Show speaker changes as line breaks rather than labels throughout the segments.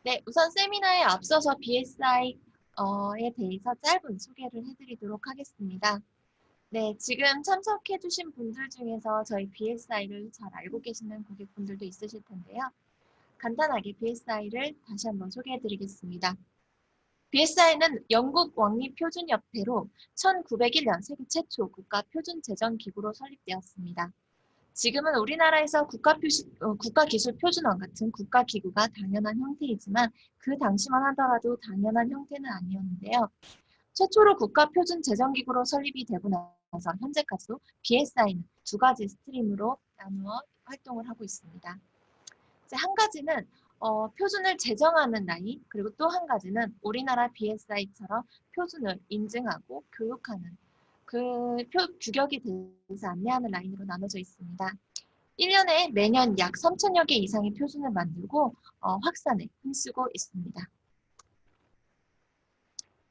네, 우선 세미나에 앞서서 BSI에 대해서 짧은 소개를 해드리도록 하겠습니다. 네, 지금 참석해주신 분들 중에서 저희 BSI를 잘 알고 계시는 고객분들도 있으실 텐데요. 간단하게 BSI를 다시 한번 소개해드리겠습니다. BSI는 영국 왕립표준협회로 1901년 세계 최초 국가표준제정기구로 설립되었습니다. 지금은 우리나라에서 국가기술표준원 같은 국가기구가 당연한 형태이지만 그 당시만 하더라도 당연한 형태는 아니었는데요. 최초로 국가표준제정기구로 설립이 되고 나서 현재까지도 BSI는 두 가지 스트림으로 나누어 활동을 하고 있습니다. 이제 한 가지는 표준을 제정하는 라인, 그리고 또 한 가지는 우리나라 BSI처럼 표준을 인증하고 교육하는 규격에 대해서 안내하는 라인으로 나눠져 있습니다. 1년에 매년 약 3천여 개 이상의 표준을 만들고 확산에 힘쓰고 있습니다.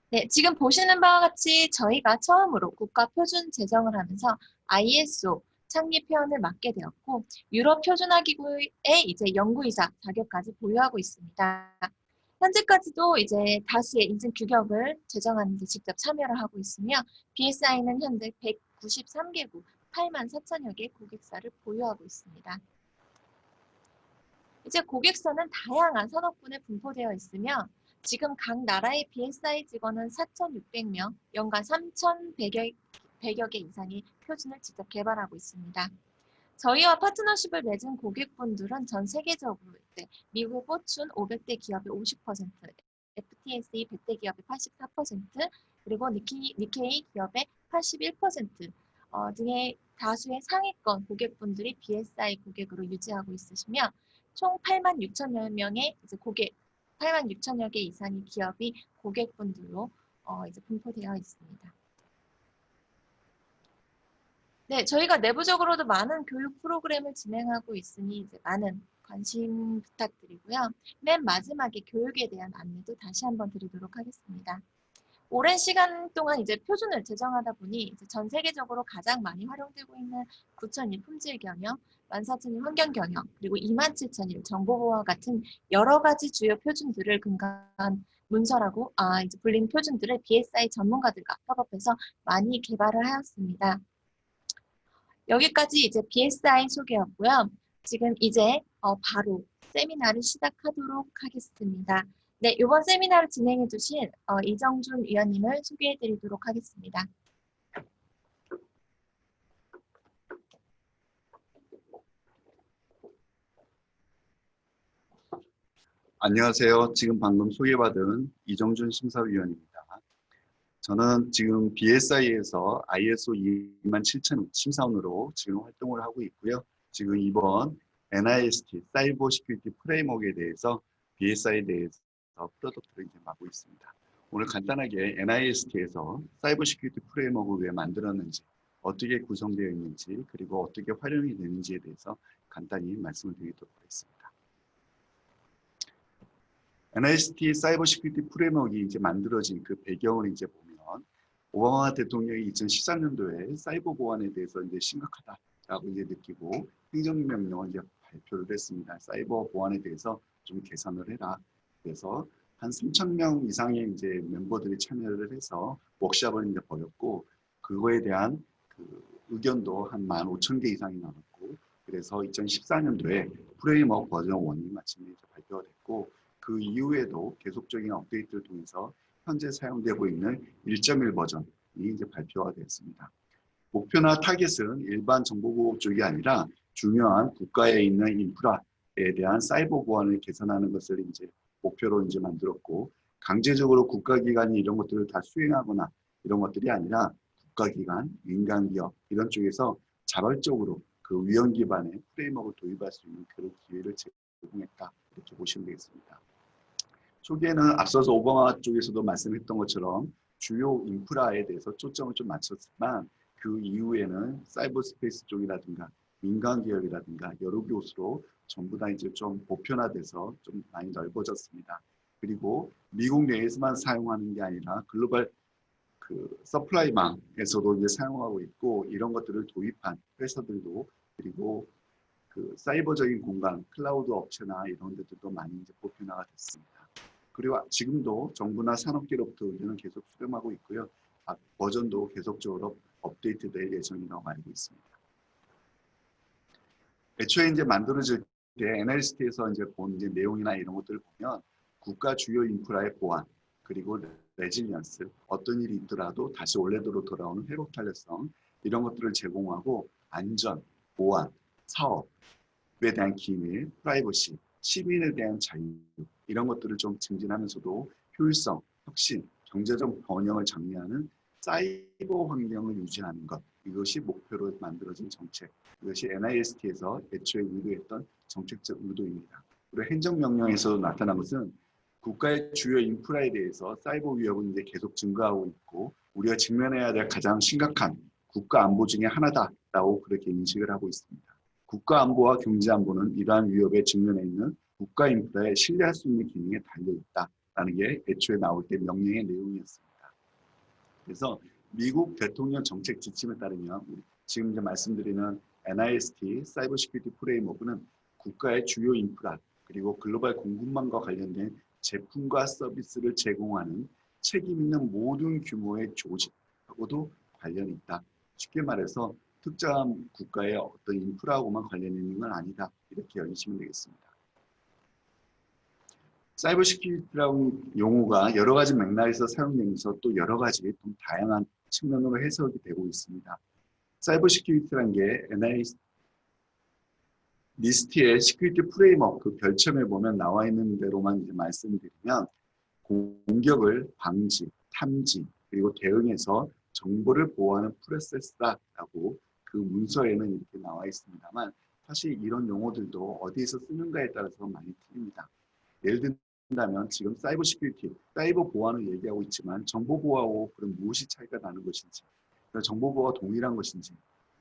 네, 지금 보시는 바와 같이 저희가 처음으로 국가 표준 제정을 하면서 ISO 창립 회원을 맡게 되었고 유럽 표준화 기구의 이제 연구이사 자격까지 보유하고 있습니다. 현재까지도 이제 다수의 인증 규격을 제정하는 데 직접 참여를 하고 있으며 BSI는 현재 193개국 8만 4천여 개 고객사를 보유하고 있습니다. 이제 고객사는 다양한 산업군에 분포되어 있으며 지금 각 나라의 BSI 직원은 4,600명, 연간 3,100여 개 이상의 표준을 직접 개발하고 있습니다. 저희와 파트너십을 맺은 고객분들은 전 세계적으로 이제 미국 포춘 500대 기업의 50%, FTSE 100대 기업의 84%, 그리고 니케이 기업의 81% 등의 다수의 상위권 고객분들이 BSI 고객으로 유지하고 있으시며 총 8만 6천여 명의 이제 8만 6천여 개 이상의 기업이 고객분들로 이제 분포되어 있습니다. 네, 저희가 내부적으로도 많은 교육 프로그램을 진행하고 있으니 이제 많은 관심 부탁드리고요. 맨 마지막에 교육에 대한 안내도 다시 한번 드리도록 하겠습니다. 오랜 시간 동안 이제 표준을 제정하다 보니 이제 전 세계적으로 가장 많이 활용되고 있는 9,000일 품질 경영, 14,000일 환경 경영, 그리고 27,000일 정보보호와 같은 여러 가지 주요 표준들을 근거한 문서라고 이제 불린 표준들을 BSI 전문가들과 협업해서 많이 개발을 하였습니다. 여기까지 이제 BSI 소개였고요. 지금 이제 바로 세미나를 시작하도록 하겠습니다. 네, 이번 세미나를 진행해 주신 이정준 위원님을 소개해 드리도록 하겠습니다.
안녕하세요. 지금 방금 소개받은 이정준 심사위원입니다. 저는 지금 BSI에서 ISO 27000 심사원으로 지금 활동을 하고 있고요. 지금 이번 NIST 사이버 시큐리티 프레임워크에 대해서 BSI에 대해서 프로덕트를 이제 맡고 있습니다. 오늘 간단하게 NIST에서 사이버 시큐리티 프레임워크를 왜 만들었는지, 어떻게 구성되어 있는지, 그리고 어떻게 활용이 되는지에 대해서 간단히 말씀을 드리도록 하겠습니다. NIST 사이버 시큐리티 프레임워크가 이제 만들어진 그 배경을 이제 보면 오바마 대통령이 2013년도에 사이버 보안에 대해서 이제 심각하다라고 이제 느끼고 행정명령을 이제 발표를 했습니다. 사이버 보안에 대해서 좀 개선을 해라. 그래서 한 3,000명 이상의 이제 멤버들이 참여를 해서 워크숍을 이제 벌였고 그거에 대한 그 의견도 한 15,000개 이상이 나왔고 그래서 2014년도에 프레임워크 버전 1이 마침내 이제 발표가 됐고 그 이후에도 계속적인 업데이트를 통해서 현재 사용되고 있는 1.1 버전이 이제 발표가 되었습니다. 목표나 타겟은 일반 정보보호 쪽이 아니라 중요한 국가에 있는 인프라에 대한 사이버 보안을 개선하는 것을 이제 목표로 이제 만들었고 강제적으로 국가기관이 이런 것들을 다 수행하거나 이런 것들이 아니라 국가기관, 민간기업 이런 쪽에서 자발적으로 그 위헌 기반의 프레임워크를 도입할 수 있는 그런 기회를 제공했다 이렇게 보시면 되겠습니다. 초기에는 앞서서 오바마 쪽에서도 말씀했던 것처럼 주요 인프라에 대해서 초점을 좀 맞췄지만 그 이후에는 사이버 스페이스 쪽이라든가 민간 기업이라든가 여러 곳으로 전부 다 이제 좀 보편화돼서 좀 많이 넓어졌습니다. 그리고 미국 내에서만 사용하는 게 아니라 글로벌 그 서플라이망에서도 이제 사용하고 있고 이런 것들을 도입한 회사들도 그리고 그 사이버적인 공간, 클라우드 업체나 이런 데들도 많이 이제 보편화가 됐습니다. 그리고 지금도 정부나 산업계로부터 의견을 계속 수렴하고 있고요. 버전도 계속적으로 업데이트될 예정이라고 알고 있습니다. 애초에 이제 만들어질 때 NLST에서 이제 본 이제 내용이나 이런 것들을 보면 국가 주요 인프라의 보안, 그리고 레질리언스, 어떤 일이 있더라도 다시 원래대로 돌아오는 회복 탄력성, 이런 것들을 제공하고 안전, 보안, 사업에 대한 기밀, 프라이버시, 시민에 대한 자유, 이런 것들을 좀 증진하면서도 효율성, 혁신, 경제적 번영을 장려하는 사이버 환경을 유지하는 것, 이것이 목표로 만들어진 정책, 이것이 NIST에서 애초에 의도했던 정책적 의도입니다. 그리고 행정명령에서 나타난 것은 국가의 주요 인프라에 대해서 사이버 위협은 이제 계속 증가하고 있고 우리가 직면해야 될 가장 심각한 국가 안보 중에 하나다라고 그렇게 인식을 하고 있습니다. 국가 안보와 경제 안보는 이러한 위협에 직면해 있는 국가 인프라에 신뢰할 수 있는 기능에 달려 있다라는 게 애초에 나올 때 명령의 내용이었습니다. 그래서 미국 대통령 정책 지침에 따르면 지금 이제 말씀드리는 NIST 사이버 시큐리티 프레임워크는 국가의 주요 인프라 그리고 글로벌 공급망과 관련된 제품과 서비스를 제공하는 책임 있는 모든 규모의 조직하고도 관련이 있다. 쉽게 말해서 특정한 국가의 어떤 인프라하고만 관련 있는 건 아니다. 이렇게 여기시면 되겠습니다. 사이버 시큐리티라는 용어가 여러 가지 맥락에서 사용되면서 또 여러 가지 좀 다양한 측면으로 해석이 되고 있습니다. 사이버 시큐리티라는 게 NIST의 시큐리티 프레임워크 그 별첨에 보면 나와 있는 대로만 이제 말씀드리면 공격을 방지, 탐지, 그리고 대응해서 정보를 보호하는 프로세스다라고 그 문서에는 이렇게 나와 있습니다만 사실 이런 용어들도 어디에서 쓰는가에 따라서 많이 틀립니다. 예를 든다면 지금 사이버 시큐리티, 사이버 보안을 얘기하고 있지만 정보 보호하고 그럼 무엇이 차이가 나는 것인지, 정보 보호가 동일한 것인지,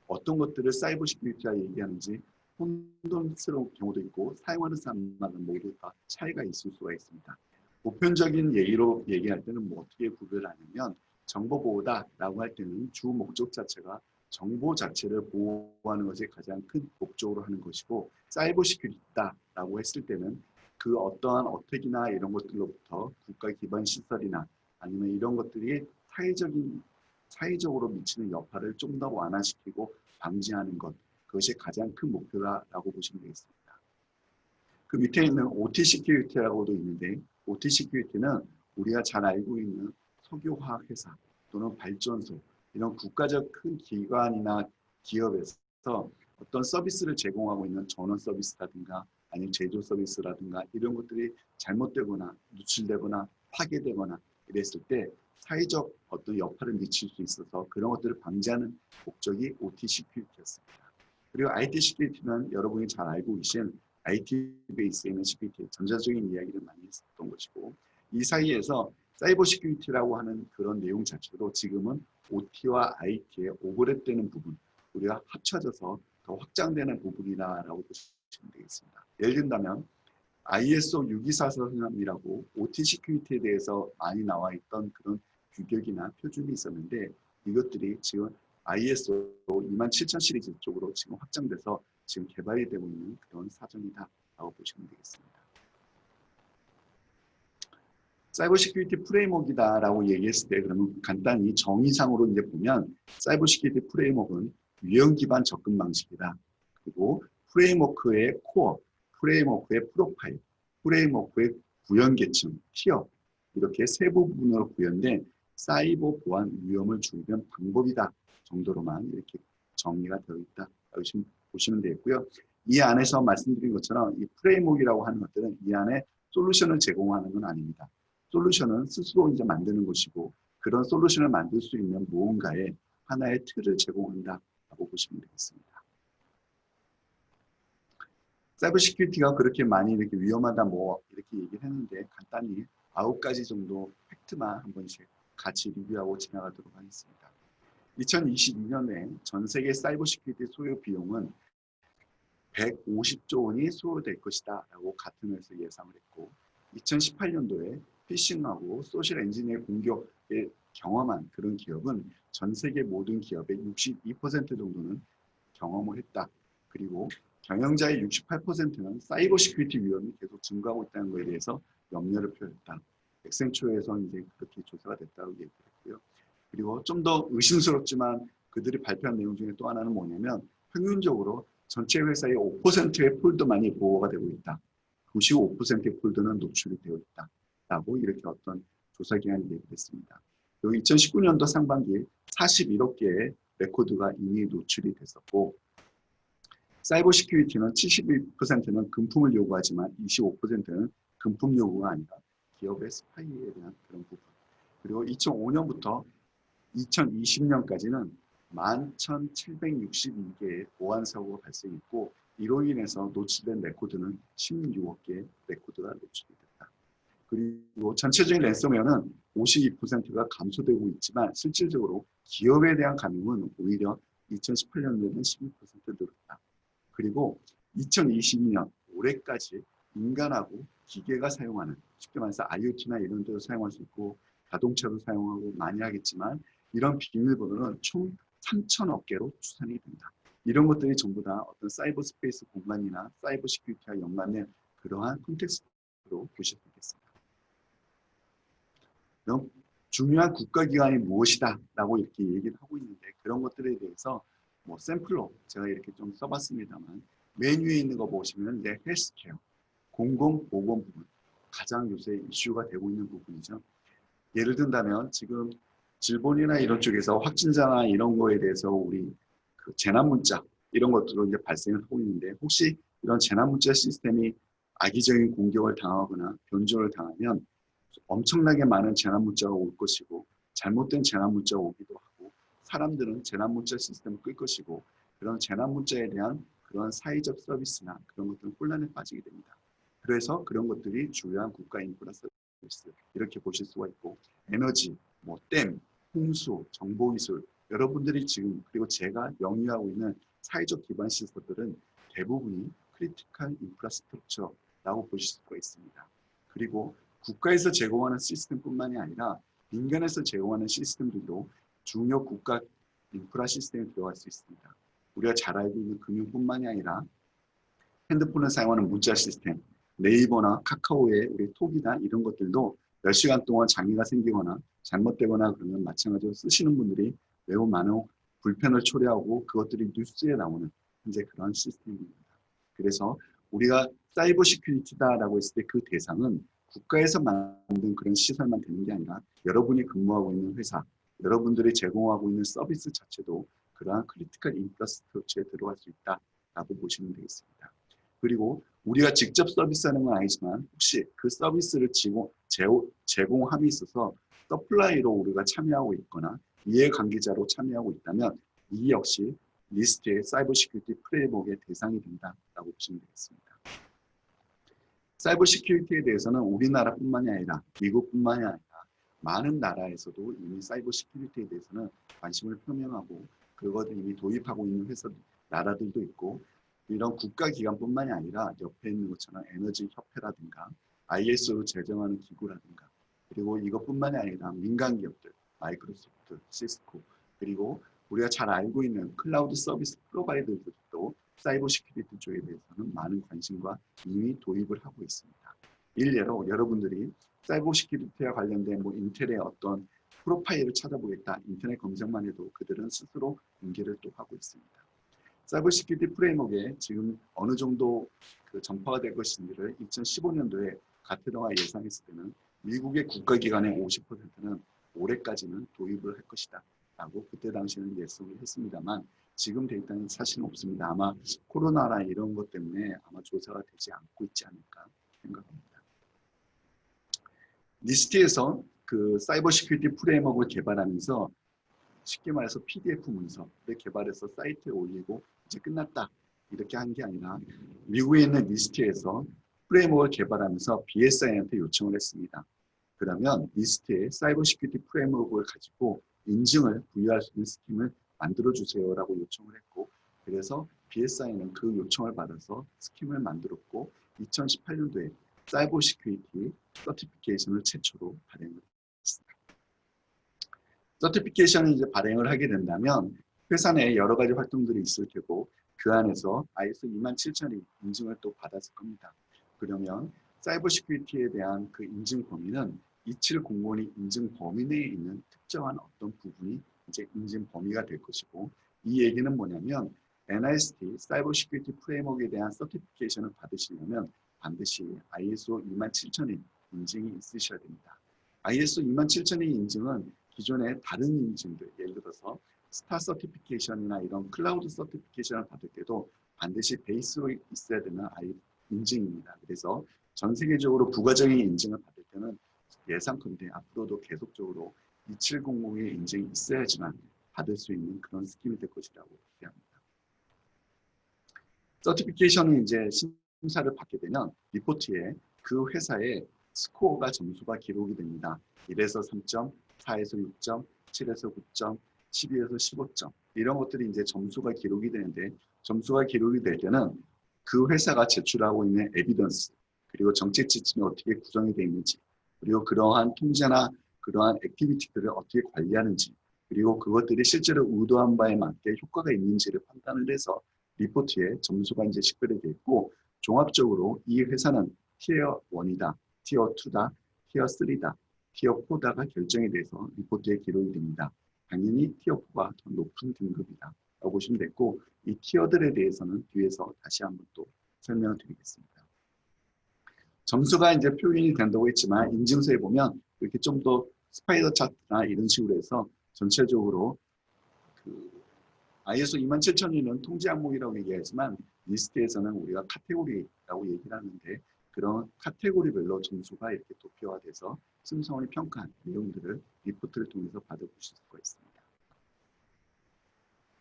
어떤 것들을 사이버 시큐리티와 얘기하는지 혼돈스러운 경우도 있고 사용하는 사람마다 모두 다 차이가 있을 수가 있습니다. 보편적인 예의로 얘기할 때는 뭐 어떻게 구별을 하냐면 정보 보호다라고 할 때는 주 목적 자체가 정보 자체를 보호하는 것이 가장 큰 목적으로 하는 것이고 사이버 시큐리티다라고 했을 때는 그 어떠한 어택이나 이런 것들로부터 국가 기반 시설이나 아니면 이런 것들이 사회적으로 미치는 여파를 좀 더 완화시키고 방지하는 것, 그것이 가장 큰 목표라고 보시면 되겠습니다. 그 밑에 있는 OT 시큐리티라고도 있는데 OT 시큐리티는 우리가 잘 알고 있는 석유화학 회사 또는 발전소 이런 국가적 큰 기관이나 기업에서 어떤 서비스를 제공하고 있는 전원 서비스라든가 아니면 제조 서비스라든가 이런 것들이 잘못되거나 누출되거나 파괴되거나 이랬을 때 사회적 어떤 여파를 미칠 수 있어서 그런 것들을 방지하는 목적이 OT 시큐리티였습니다. 그리고 IT 시큐리티는 여러분이 잘 알고 계신 IT 베이스에 있는 시큐리티, 전자적인 이야기를 많이 했었던 것이고 이 사이에서 사이버 시큐리티라고 하는 그런 내용 자체도 지금은 OT와 IT의 오버랩되는 부분, 우리가 합쳐져서 더 확장되는 부분이라고 보시면 되겠습니다. 예를 든다면 ISO 6244이라고 OT 시큐리티에 대해서 많이 나와 있던 그런 규격이나 표준이 있었는데 이것들이 지금 ISO 27000 시리즈 쪽으로 지금 확장돼서 지금 개발이 되고 있는 그런 사정이다라고 보시면 되겠습니다. 사이버 시큐리티 프레임워크이다라고 얘기했을 때 그러면 간단히 정의상으로 이제 보면 사이버 시큐리티 프레임워크는 유형 기반 접근 방식이다. 그리고 프레임워크의 코어, 프레임워크의 프로파일, 프레임워크의 구현 계층, 티어 이렇게 세 부분으로 구현된 사이버 보안 위험을 줄이는 방법이다 정도로만 이렇게 정리가 되어 있다. 보시면 되겠고요. 이 안에서 말씀드린 것처럼 이 프레임워크라고 하는 것들은 이 안에 솔루션을 제공하는 건 아닙니다. 솔루션은 스스로 이제 만드는 것이고 그런 솔루션을 만들 수 있는 무언가의 하나의 틀을 제공한다라고 보시면 되겠습니다. 사이버 시큐리티가 그렇게 많이 이렇게 위험하다 뭐 이렇게 얘기를 했는데 간단히 9가지 정도 팩트만 한 번씩 같이 리뷰하고 지나가도록 하겠습니다. 2022년에 전 세계 사이버 시큐리티 소요 비용은 150조 원이 소요될 것이다 라고 같은 회에서 예상을 했고 2018년도에 피싱하고 소셜 엔지니어 공격을 경험한 그런 기업은 전 세계 모든 기업의 62% 정도는 경험을 했다. 그리고 경영자의 68%는 사이버 시큐리티 위험이 계속 증가하고 있다는 것에 대해서 염려를 표했다. 엑센초에서 이제 그렇게 조사가 됐다고 얘기했고요. 그리고 좀 더 의심스럽지만 그들이 발표한 내용 중에 또 하나는 뭐냐면 평균적으로 전체 회사의 5%의 폴더만이 보호가 되고 있다. 95%의 폴더는 노출이 되어 있다. 라고 이렇게 어떤 조사기관이 얘기했습니다. 그리고 2019년도 상반기 41억 개의 레코드가 이미 노출이 됐었고 사이버 시큐리티는 71%는 금품을 요구하지만 25%는 금품 요구가 아니라 기업의 스파이에 대한 그런 부분. 그리고 2005년부터 2020년까지는 11,762개의 보안 사고가 발생했고 이로 인해서 노출된 레코드는 16억 개의 레코드가 노출이 됐다. 그리고 전체적인 랜섬웨어는 52%가 감소되고 있지만 실질적으로 기업에 대한 감염은 오히려 2018년도에는 12% 늘었다. 그리고 2022년 올해까지 인간하고 기계가 사용하는 쉽게 말해서 IoT나 이런 데도 사용할 수 있고 자동차도 사용하고 많이 하겠지만 이런 비밀번호는 총 3,000억 개로 추산이 된다. 이런 것들이 전부 다 어떤 사이버 스페이스 공간이나 사이버 시큐리티와 연관된 그러한 콘텍스트로 보실 수 있겠습니다. 그럼 중요한 국가기관이 무엇이다 라고 이렇게 얘기를 하고 있는데 그런 것들에 대해서 뭐 샘플로 제가 이렇게 좀 써봤습니다만 맨 위에 있는 거 보시면 이제 헬스케어, 공공보건 부분 가장 요새 이슈가 되고 있는 부분이죠. 예를 든다면 지금 질본이나 이런 쪽에서 확진자나 이런 거에 대해서 우리 그 재난 문자 이런 것들로 이제 발생을 하고 있는데 혹시 이런 재난 문자 시스템이 악의적인 공격을 당하거나 변조를 당하면 엄청나게 많은 재난 문자가 올 것이고 잘못된 재난 문자가 오기도 하고 사람들은 재난 문자 시스템을 끌 것이고 그런 재난 문자에 대한 그런 사회적 서비스나 그런 것들은 혼란에 빠지게 됩니다. 그래서 그런 것들이 중요한 국가 인프라 서비스 이렇게 보실 수가 있고 에너지, 뭐 댐, 홍수, 정보기술 여러분들이 지금 그리고 제가 영위하고 있는 사회적 기반 시설들은 대부분이 크리티컬 인프라스트럭처라고 보실 수가 있습니다. 그리고 국가에서 제공하는 시스템뿐만이 아니라 민간에서 제공하는 시스템들도 중요 국가 인프라 시스템에 들어갈 수 있습니다. 우리가 잘 알고 있는 금융뿐만이 아니라 핸드폰을 사용하는 문자 시스템, 네이버나 카카오의 우리 톡이나 이런 것들도 몇 시간 동안 장애가 생기거나 잘못되거나 그러면 마찬가지로 쓰시는 분들이 매우 많은 불편을 초래하고 그것들이 뉴스에 나오는 현재 그런 시스템입니다. 그래서 우리가 사이버 시큐리티다라고 했을 때 그 대상은 국가에서 만든 그런 시설만 되는 게 아니라 여러분이 근무하고 있는 회사, 여러분들이 제공하고 있는 서비스 자체도 그러한 크리티컬 인프라스트럭처에 들어갈 수 있다라고 보시면 되겠습니다. 그리고 우리가 직접 서비스하는 건 아니지만 혹시 그 서비스를 제공함에 있어서 서플라이로 우리가 참여하고 있거나 이해관계자로 참여하고 있다면 이 역시 리스트의 사이버 시큐리티 프레임워크의 대상이 된다라고 보시면 되겠습니다. 사이버 시큐리티에 대해서는 우리나라뿐만이 아니라 미국뿐만이 아니라 많은 나라에서도 이미 사이버 시큐리티에 대해서는 관심을 표명하고 그것을 이미 도입하고 있는 회사 나라들도 있고 이런 국가기관뿐만이 아니라 옆에 있는 것처럼 에너지 협회라든가 ISO를 제정하는 기구라든가 그리고 이것뿐만이 아니라 민간 기업들, 마이크로소프트, 시스코 그리고 우리가 잘 알고 있는 클라우드 서비스 프로바이더들도 사이버 시큐리티 쪽에 대해서는 많은 관심과 이미 도입을 하고 있습니다. 일례로 여러분들이 사이버 시큐리티와 관련된 뭐 인텔의 어떤 프로파일을 찾아보겠다 인터넷 검색만 해도 그들은 스스로 공개를 또 하고 있습니다. 사이버 시큐리티 프레임워크에 지금 어느 정도 그 전파가 될 것인지를 2015년도에 가트너가 예상했을 때는 미국의 국가기관의 50%는 올해까지는 도입을 할 것이다 라고 그때 당시에는 예상을 했습니다만 지금 데이터는 사실은 없습니다. 아마 코로나나 이런 것 때문에 아마 조사가 되지 않고 있지 않을까 생각합니다. 니스트에서 그 사이버 시큐리티 프레임워크를 개발하면서 쉽게 말해서 PDF 문서를 개발해서 사이트에 올리고 이제 끝났다 이렇게 한 게 아니라 미국에 있는 니스트에서 프레임워크를 개발하면서 BSI한테 요청을 했습니다. 그러면 니스트에 사이버 시큐리티 프레임워크를 가지고 인증을 부여할 수 있는 스킴을 만들어주세요라고 요청을 했고 그래서 BSI는 그 요청을 받아서 스킴을 만들었고 2018년도에 사이버 시큐리티 서티피케이션을 최초로 발행을 했습니다. 서티피케이션을 이제 발행을 하게 된다면 회사 내에 여러 가지 활동들이 있을 테고 그 안에서 ISO 27000이 인증을 또 받았을 겁니다. 그러면 사이버 시큐리티에 대한 그 인증 범위는 2701이 인증 범위 내에 있는 특정한 어떤 부분이 이제 인증 범위가 될 것이고, 이 얘기는 뭐냐면 NIST 사이버 시큐리티 프레임워크에 대한 서티피케이션을 받으시려면 반드시 ISO 27000인 인증이 있으셔야 됩니다. ISO 27000인 인증은 기존의 다른 인증들, 예를 들어서 스타 서티피케이션이나 이런 클라우드 서티피케이션을 받을 때도 반드시 베이스로 있어야 되는 인증입니다. 그래서 전 세계적으로 부가적인 인증을 받을 때는 예상컨대 앞으로도 계속적으로 2700의 인증이 있어야지만 받을 수 있는 그런 스킴이 될 것이라고 기대합니다. 서티피케이션은 이제 심사를 받게 되면 리포트에 그 회사의 스코어가 점수가 기록이 됩니다. 1에서 3점, 4에서 6점, 7에서 9점, 12에서 15점 이런 것들이 이제 점수가 기록이 되는데, 점수가 기록이 될 때는 그 회사가 제출하고 있는 에비던스, 그리고 정책 지침이 어떻게 구성이 되어 있는지, 그리고 그러한 통제나 그러한 액티비티들을 어떻게 관리하는지, 그리고 그것들이 실제로 의도한 바에 맞게 효과가 있는지를 판단을 해서 리포트에 점수가 이제 식별이 되어 있고, 종합적으로 이 회사는 티어 1이다, 티어 2다, 티어 3다, 티어 4다가 결정이 돼서 리포트에 기록이 됩니다. 당연히 티어 4가 더 높은 등급이다 라고 보시면 됐고, 이 티어들에 대해서는 뒤에서 다시 한번 또 설명을 드리겠습니다. 점수가 이제 표현이 된다고 했지만 인증서에 보면 이렇게 좀 더 스파이더 차트나 이런 식으로 해서 전체적으로 그 ISO 27001은 통제 항목이라고 얘기하지만 리스트에서는 우리가 카테고리라고 얘기를 하는데, 그런 카테고리별로 점수가 이렇게 도표화돼서 심사원이 평가한 내용들을 리포트를 통해서 받아보실 수가 있습니다.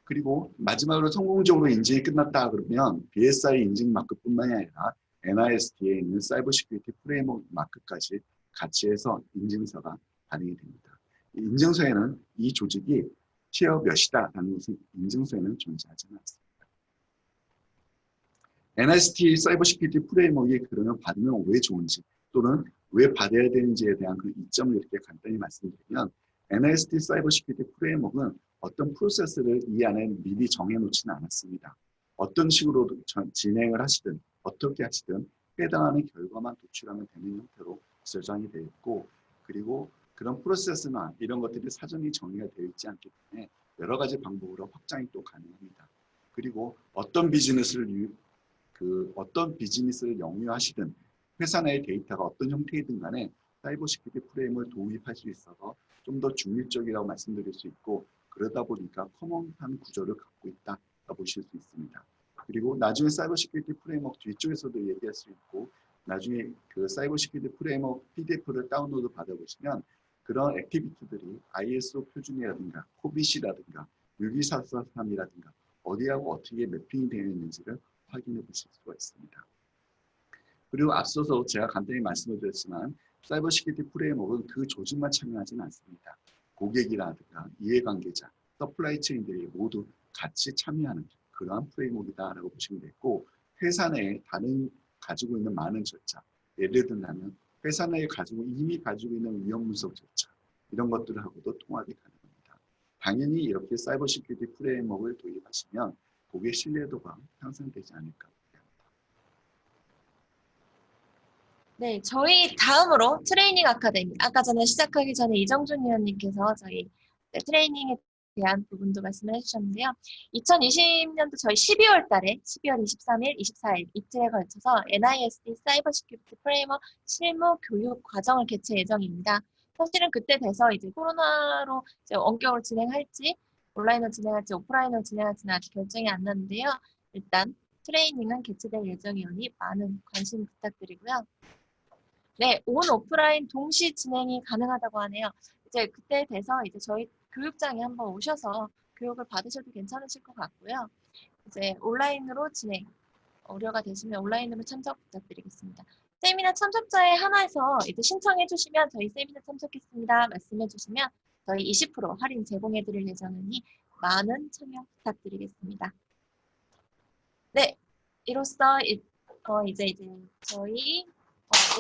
그리고 마지막으로 성공적으로 인증이 끝났다 그러면 BSI 인증 마크뿐만이 아니라 NIST에 있는 사이버 시큐리티 프레임워크 마크까지 같이 해서 인증서가 발행이 됩니다. 인증서에는 이 조직이 티어 몇이다라는 것은 인증서에는 존재하지 않습니다. NIST 사이버 시큐리티 프레임워크에 그러면 받으면 왜 좋은지, 또는 왜 받아야 되는지에 대한 그 이점을 이렇게 간단히 말씀드리면, NIST 사이버 시큐리티 프레임워크는 어떤 프로세스를 이 안에 미리 정해놓지는 않았습니다. 어떤 식으로 진행을 하시든 어떻게 하시든 해당하는 결과만 도출하면 되는 형태로 저장이 되어 있고, 그리고 그런 프로세스나 이런 것들이 사전에 정의가 되어 있지 않기 때문에 여러 가지 방법으로 확장이 또 가능합니다. 그리고 어떤 비즈니스를 영위하시든 회사 내의 데이터가 어떤 형태이든 간에 사이버 시큐리티 프레임을 도입할 수 있어서 좀 더 중립적이라고 말씀드릴 수 있고, 그러다 보니까 커먼한 구조를 갖고 있다고 보실 수 있습니다. 그리고 나중에 사이버 시큐리티 프레임워크 뒤쪽에서도 얘기할 수 있고, 나중에 그 사이버 시큐리티 프레임워크 PDF를 다운로드 받아보시면 그런 액티비티들이 ISO 표준이라든가 코빗이라든가 62443이라든가 어디하고 어떻게 매핑이 되어 있는지를 확인해 보실 수가 있습니다. 그리고 앞서서 제가 간단히 말씀을 드렸지만 사이버 시큐리티 프레임워크는 그 조직만 참여하지는 않습니다. 고객이라든가 이해관계자, 서플라이 체인들이 모두 같이 참여하는 그러한 프레임워크이다라고 보시면 되고, 회사 내에 다른 가지고 있는 많은 절차, 예를 들면 회사 내에 이미 가지고 있는 위험 분석 절차, 이런 것들하고도 통합이 가능합니다. 당연히 이렇게 사이버 시큐리티 프레임워크를 도입하시면 고객 신뢰도가 향상되지 않을까.
네, 저희 다음으로 트레이닝 아카데미. 아까 전에 시작하기 전에 이정준 위원님께서 저희 트레이닝에 대한 부분도 말씀을 해주셨는데요. 2020년도 저희 12월 달에 12월 23일, 24일 이틀에 걸쳐서 NIST 사이버 시큐리티 프레임워크 실무 교육 과정을 개최 예정입니다. 사실은 그때 돼서 이제 코로나로 이제 원격으로 진행할지, 온라인으로 진행할지, 오프라인으로 진행할지는 아직 결정이 안 났는데요. 일단 트레이닝은 개최될 예정이오니 많은 관심 부탁드리고요. 네, 온 오프라인 동시 진행이 가능하다고 하네요. 이제 그때 돼서 이제 저희 교육장에 한번 오셔서 교육을 받으셔도 괜찮으실 것 같고요. 이제 온라인으로 진행, 우려가 되시면 온라인으로 참석 부탁드리겠습니다. 세미나 참석자의 하나에서 이제 신청해 주시면 저희 세미나 참석했습니다 말씀해 주시면 저희 20% 할인 제공해 드릴 예정이니 많은 참여 부탁드리겠습니다. 네, 이로써 이제 저희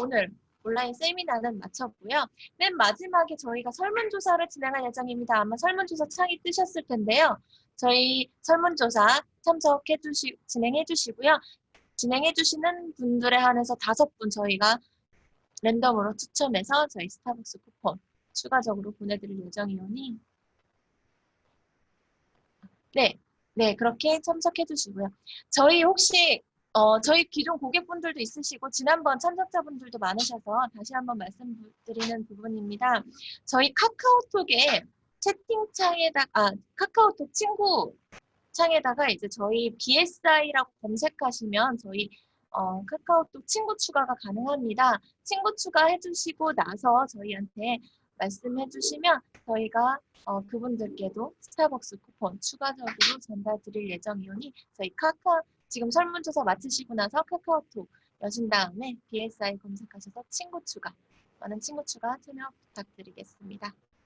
오늘 온라인 세미나는 마쳤고요. 맨 마지막에 저희가 설문조사를 진행할 예정입니다. 아마 설문조사 창이 뜨셨을 텐데요. 저희 설문조사 진행해 주시고요. 진행해 주시는 분들에 한해서 5분 저희가 랜덤으로 추첨해서 저희 스타벅스 쿠폰 추가적으로 보내드릴 예정이오니 네, 네, 그렇게 참석해 주시고요. 저희 혹시 저희 기존 고객분들도 있으시고 지난번 참석자분들도 많으셔서 다시 한번 말씀드리는 부분입니다. 저희 카카오톡에 채팅창에다가 카카오톡 친구 창에다가 이제 저희 BSI라고 검색하시면 저희 카카오톡 친구 추가가 가능합니다. 친구 추가해 주시고 나서 저희한테 말씀해 주시면 저희가 그분들께도 스타벅스 쿠폰 추가적으로 전달 드릴 예정이오니 저희 지금 설문조사 마치시고 나서 카카오톡 여신 다음에 BSI 검색하셔서 친구 추가, 많은 친구 추가 참여 부탁드리겠습니다.